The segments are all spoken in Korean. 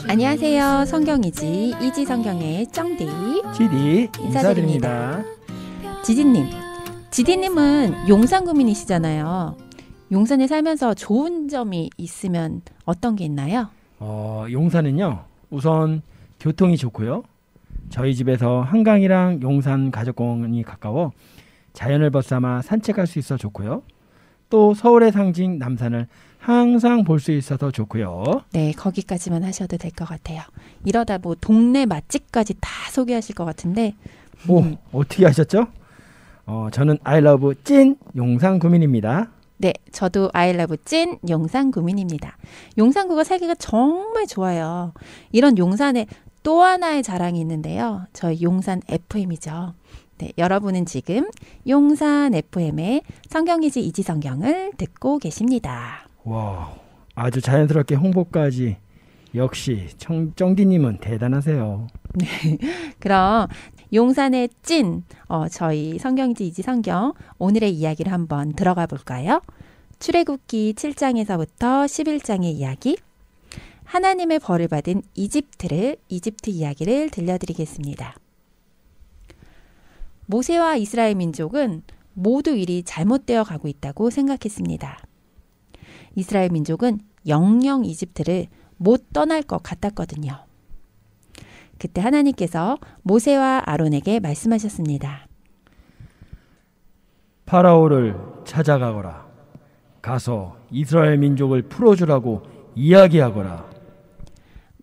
안녕하세요. 성경이지 이지성경의 쩡디 지디 인사드립니다. 지디님은 용산구민이시잖아요. 용산에 살면서 좋은 점이 있으면 어떤 게 있나요? 용산은요, 우선 교통이 좋고요. 저희 집에서 한강이랑 용산 가족공원이 가까워 자연을 벗삼아 산책할 수 있어 좋고요. 또 서울의 상징 남산을 항상 볼 수 있어서 좋고요. 네, 거기까지만 하셔도 될 것 같아요. 이러다 뭐 동네 맛집까지 다 소개하실 것 같은데. 어떻게 하셨죠? 저는 아이러브 찐 용산구민입니다. 네, 저도 아이러브 찐 용산구민입니다. 용산구가 살기가 정말 좋아요. 이런 용산에 또 하나의 자랑이 있는데요. 저희 용산 FM이죠. 네, 여러분은 지금 용산 FM의 성경이지 이지성경을 듣고 계십니다. 와, 아주 자연스럽게 홍보까지. 역시 쩡디님은 대단하세요. 네, 그럼 용산의 찐, 저희 성경이지 이지성경 오늘의 이야기를 한번 들어가 볼까요? 출애굽기 7장에서부터 11장의 이야기, 하나님의 벌을 받은 이집트 이야기를 들려드리겠습니다. 모세와 이스라엘 민족은 모두 일이 잘못되어 가고 있다고 생각했습니다. 이스라엘 민족은 영영 이집트를 못 떠날 것 같았거든요. 그때 하나님께서 모세와 아론에게 말씀하셨습니다. 파라오를 찾아가거라. 가서 이스라엘 민족을 풀어주라고 이야기하거라.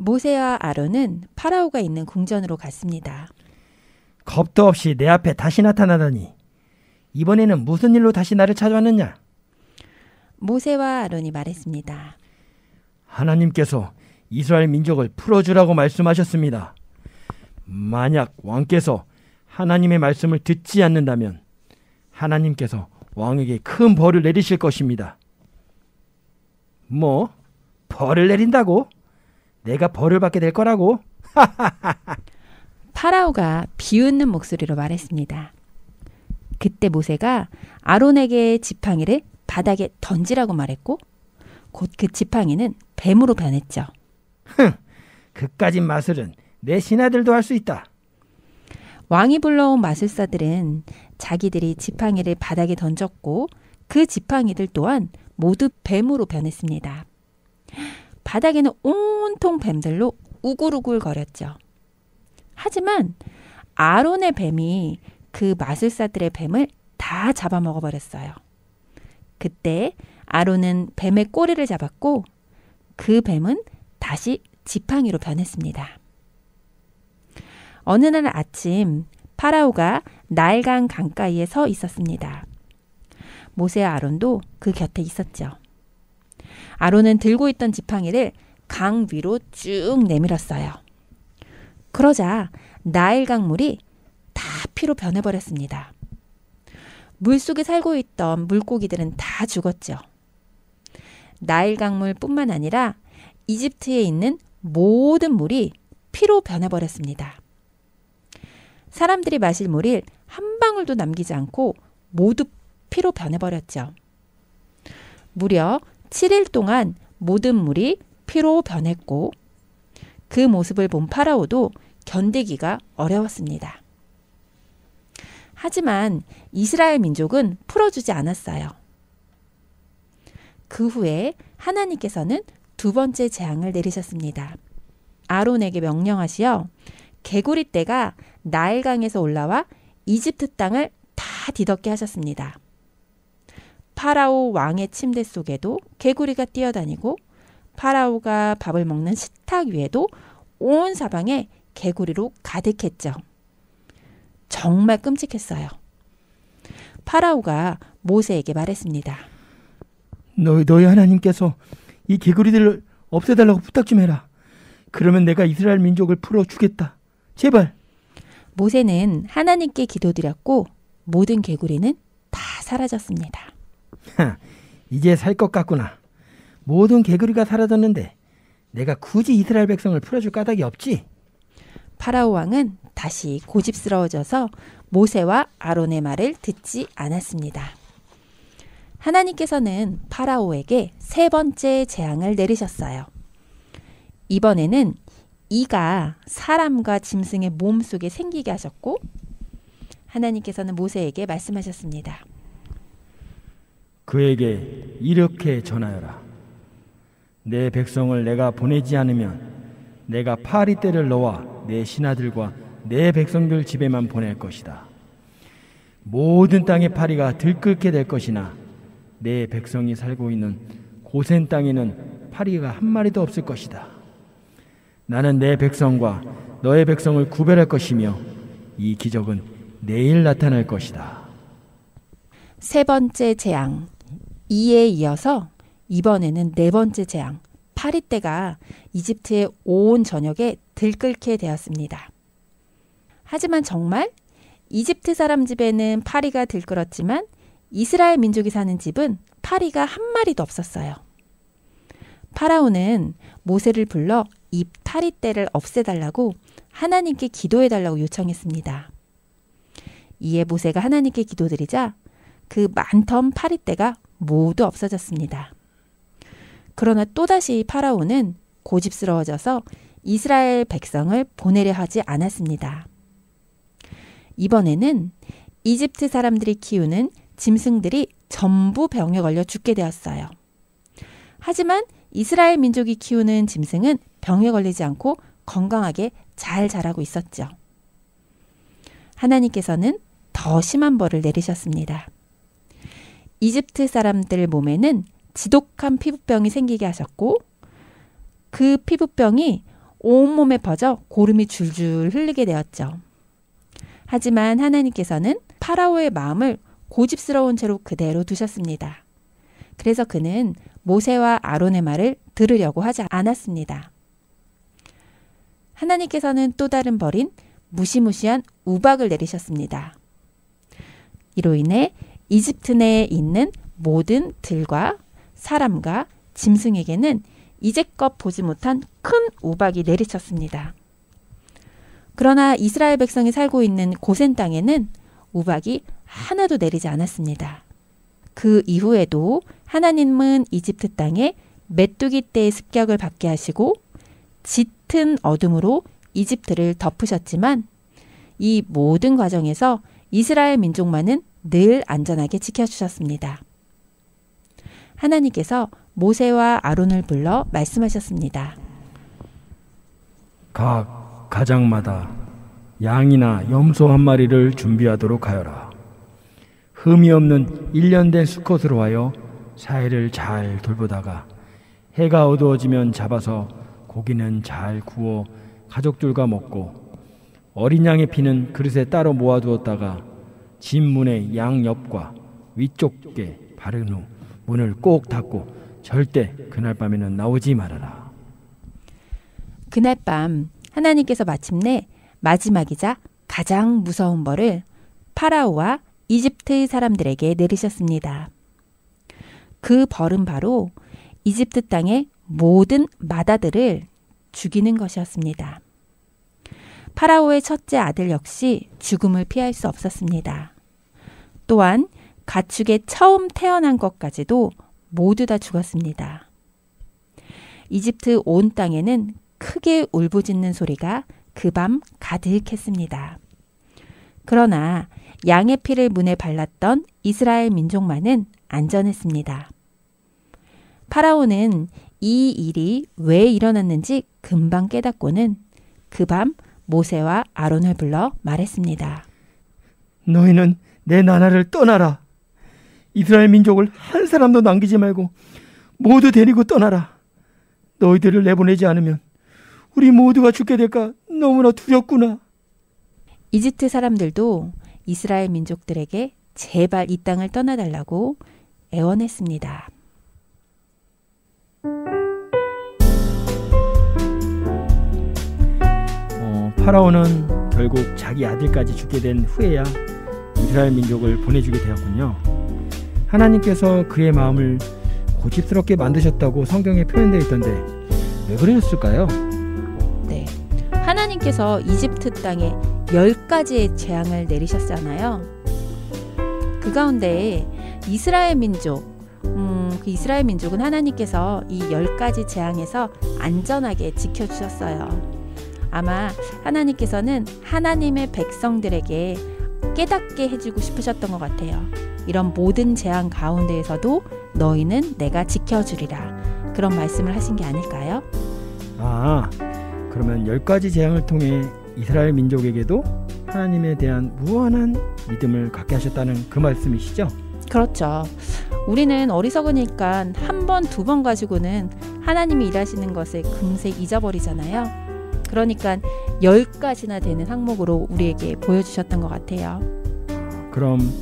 모세와 아론은 파라오가 있는 궁전으로 갔습니다. 겁도 없이 내 앞에 다시 나타나다니. 이번에는 무슨 일로 다시 나를 찾아왔느냐? 모세와 아론이 말했습니다. 하나님께서 이스라엘 민족을 풀어주라고 말씀하셨습니다. 만약 왕께서 하나님의 말씀을 듣지 않는다면 하나님께서 왕에게 큰 벌을 내리실 것입니다. 뭐? 벌을 내린다고? 내가 벌을 받게 될 거라고? 파라오가 비웃는 목소리로 말했습니다. 그때 모세가 아론에게 지팡이를 바닥에 던지라고 말했고 곧 그 지팡이는 뱀으로 변했죠. 그까진 마술은 내 신하들도 할 수 있다. 왕이 불러온 마술사들은 자기들이 지팡이를 바닥에 던졌고 그 지팡이들 또한 모두 뱀으로 변했습니다. 바닥에는 온통 뱀들로 우글우글 거렸죠. 하지만 아론의 뱀이 그 마술사들의 뱀을 다 잡아먹어버렸어요. 그때 아론은 뱀의 꼬리를 잡았고 그 뱀은 다시 지팡이로 변했습니다. 어느 날 아침 파라오가 나일강 강가에 서 있었습니다. 모세와 아론도 그 곁에 있었죠. 아론은 들고 있던 지팡이를 강 위로 쭉 내밀었어요. 그러자 나일강 물이 다 피로 변해버렸습니다. 물속에 살고 있던 물고기들은 다 죽었죠. 나일강물뿐만 아니라 이집트에 있는 모든 물이 피로 변해버렸습니다. 사람들이 마실 물을 한 방울도 남기지 않고 모두 피로 변해버렸죠. 무려 7일 동안 모든 물이 피로 변했고 그 모습을 본 파라오도 견디기가 어려웠습니다. 하지만 이스라엘 민족은 풀어주지 않았어요. 그 후에 하나님께서는 두 번째 재앙을 내리셨습니다. 아론에게 명령하시어 개구리떼가 나일강에서 올라와 이집트 땅을 다 뒤덮게 하셨습니다. 파라오 왕의 침대 속에도 개구리가 뛰어다니고 파라오가 밥을 먹는 식탁 위에도 온 사방에 개구리로 가득했죠. 정말 끔찍했어요. 파라오가 모세에게 말했습니다. 너희 하나님께서 이 개구리들을 없애달라고 부탁 좀 해라. 그러면 내가 이스라엘 민족을 풀어주겠다. 제발. 모세는 하나님께 기도드렸고 모든 개구리는 다 사라졌습니다. 이제 살 것 같구나. 모든 개구리가 사라졌는데 내가 굳이 이스라엘 백성을 풀어줄 까닭이 없지. 파라오 왕은 다시 고집스러워져서 모세와 아론의 말을 듣지 않았습니다. 하나님께서는 파라오에게 세 번째 재앙을 내리셨어요. 이번에는 이가 사람과 짐승의 몸속에 생기게 하셨고, 하나님께서는 모세에게 말씀하셨습니다. 그에게 이렇게 전하여라. 내 백성을 내가 보내지 않으면 내가 파리떼를 너와 내 신하들과 내 백성들 집에만 보낼 것이다. 모든 땅의 파리가 들끓게 될 것이나 내 백성이 살고 있는 고센 땅에는 파리가 한 마리도 없을 것이다. 나는 내 백성과 너의 백성을 구별할 것이며 이 기적은 내일 나타날 것이다. 세 번째 재앙, 이에 이어서 이번에는 네 번째 재앙, 파리떼가 이집트의 온 전역에 들끓게 되었습니다. 하지만 정말 이집트 사람 집에는 파리가 들끓었지만 이스라엘 민족이 사는 집은 파리가 한 마리도 없었어요. 파라오는 모세를 불러 이 파리떼를 없애달라고 하나님께 기도해달라고 요청했습니다. 이에 모세가 하나님께 기도드리자 그 많던 파리떼가 모두 없어졌습니다. 그러나 또다시 파라오는 고집스러워져서 이스라엘 백성을 보내려 하지 않았습니다. 이번에는 이집트 사람들이 키우는 짐승들이 전부 병에 걸려 죽게 되었어요. 하지만 이스라엘 민족이 키우는 짐승은 병에 걸리지 않고 건강하게 잘 자라고 있었죠. 하나님께서는 더 심한 벌을 내리셨습니다. 이집트 사람들 몸에는 지독한 피부병이 생기게 하셨고, 그 피부병이 온몸에 퍼져 고름이 줄줄 흘리게 되었죠. 하지만 하나님께서는 파라오의 마음을 고집스러운 채로 그대로 두셨습니다. 그래서 그는 모세와 아론의 말을 들으려고 하지 않았습니다. 하나님께서는 또 다른 벌인 무시무시한 우박을 내리셨습니다. 이로 인해 이집트 내에 있는 모든 들과 사람과 짐승에게는 이제껏 보지 못한 큰 우박이 내리쳤습니다. 그러나 이스라엘 백성이 살고 있는 고센 땅에는 우박이 하나도 내리지 않았습니다. 그 이후에도 하나님은 이집트 땅에 메뚜기 떼의 습격을 받게 하시고 짙은 어둠으로 이집트를 덮으셨지만 이 모든 과정에서 이스라엘 민족만은 늘 안전하게 지켜주셨습니다. 하나님께서 모세와 아론을 불러 말씀하셨습니다. 각 가장마다 양이나 염소 한 마리를 준비하도록 하여라. 흠이 없는 1년 된 수컷으로 하여 사해를 잘 돌보다가 해가 어두워지면 잡아서 고기는 잘 구워 가족들과 먹고 어린 양의 피는 그릇에 따로 모아두었다가 집 문의 양 옆과 위쪽에 바른 후 문을 꼭 닫고 절대 그날 밤에는 나오지 말아라. 그날 밤 하나님께서 마침내 마지막이자 가장 무서운 벌을 파라오와 이집트 사람들에게 내리셨습니다. 그 벌은 바로 이집트 땅의 모든 마다들을 죽이는 것이었습니다. 파라오의 첫째 아들 역시 죽음을 피할 수 없었습니다. 또한 가축의 처음 태어난 것까지도 모두 다 죽었습니다. 이집트 온 땅에는 크게 울부짖는 소리가 그 밤 가득했습니다. 그러나 양의 피를 문에 발랐던 이스라엘 민족만은 안전했습니다. 파라오는 이 일이 왜 일어났는지 금방 깨닫고는 그 밤 모세와 아론을 불러 말했습니다. 너희는 내 나라를 떠나라. 이스라엘 민족을 한 사람도 남기지 말고 모두 데리고 떠나라. 너희들을 내보내지 않으면 우리 모두가 죽게 될까 너무나 두렵구나. 이집트 사람들도 이스라엘 민족들에게 제발 이 땅을 떠나달라고 애원했습니다. 파라오는 결국 자기 아들까지 죽게 된 후에야 이스라엘 민족을 보내주게 되었군요. 하나님께서 그의 마음을 고집스럽게 만드셨다고 성경에 표현되어 있던데 왜 그러셨을까요? 네, 하나님께서 이집트 땅에 10가지의 재앙을 내리셨잖아요. 그 가운데 이스라엘 민족, 그 이스라엘 민족은 하나님께서 이 10가지 재앙에서 안전하게 지켜주셨어요. 아마 하나님께서는 하나님의 백성들에게 깨닫게 해주고 싶으셨던 것 같아요. 이런 모든 재앙 가운데에서도 너희는 내가 지켜주리라. 그런 말씀을 하신 게 아닐까요? 아, 그러면 10가지 재앙을 통해 이스라엘 민족에게도 하나님에 대한 무한한 믿음을 갖게 하셨다는 그 말씀이시죠? 그렇죠. 우리는 어리석으니까 한 번, 두 번 가지고는 하나님이 일하시는 것을 금세 잊어버리잖아요. 그러니까 10가지나 되는 항목으로 우리에게 보여주셨던 것 같아요. 그럼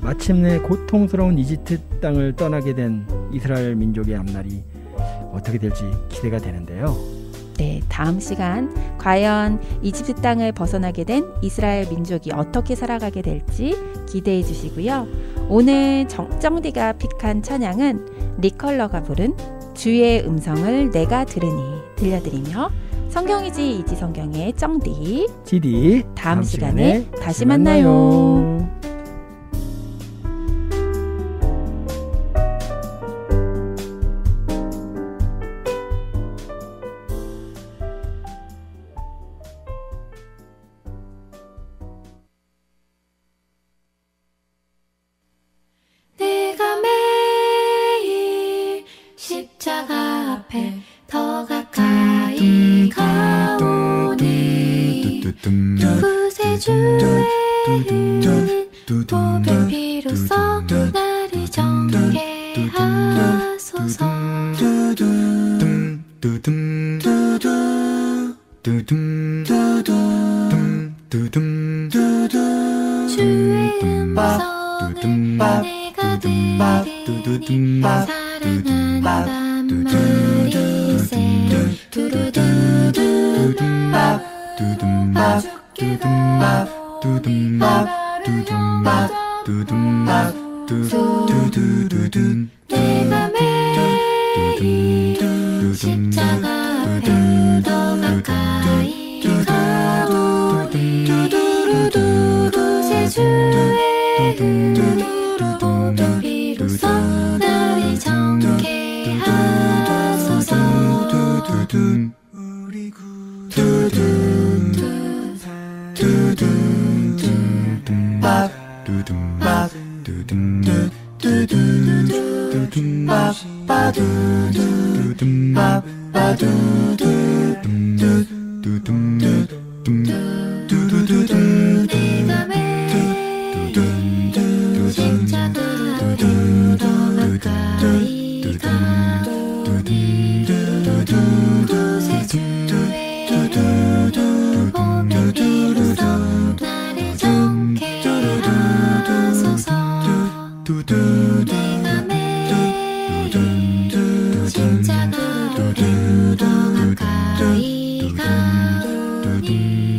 마침내 고통스러운 이집트 땅을 떠나게 된 이스라엘 민족의 앞날이 어떻게 될지 기대가 되는데요. 네, 다음 시간 과연 이집트 땅을 벗어나게 된 이스라엘 민족이 어떻게 살아가게 될지 기대해 주시고요. 오늘 정디가 픽한 찬양은 리컬러가 부른 주의 음성을 내가 들으니 들려드리며 성경이지 이지성경의 정디 지디 다음 시간에 다시 만나요. 내가 매일 십자가 앞에 더 가까이 가오니 구세주의 보배 피로써 나를 정케 하소서. 주의 음성을 내가 들으니 사랑하는 밤날이세 두루두두 주께로 내가 매일 십자가 앞에 더 가까이 가오니 구세주의 보배 피로써 나를 정케 하소서. 우리 내가 매일 십자가 앞에 더 가까이 가오니 구세주의 보배 피로써 나를 정케 하소서. 내가 매일 십자가 앞에 더 가까이 가오니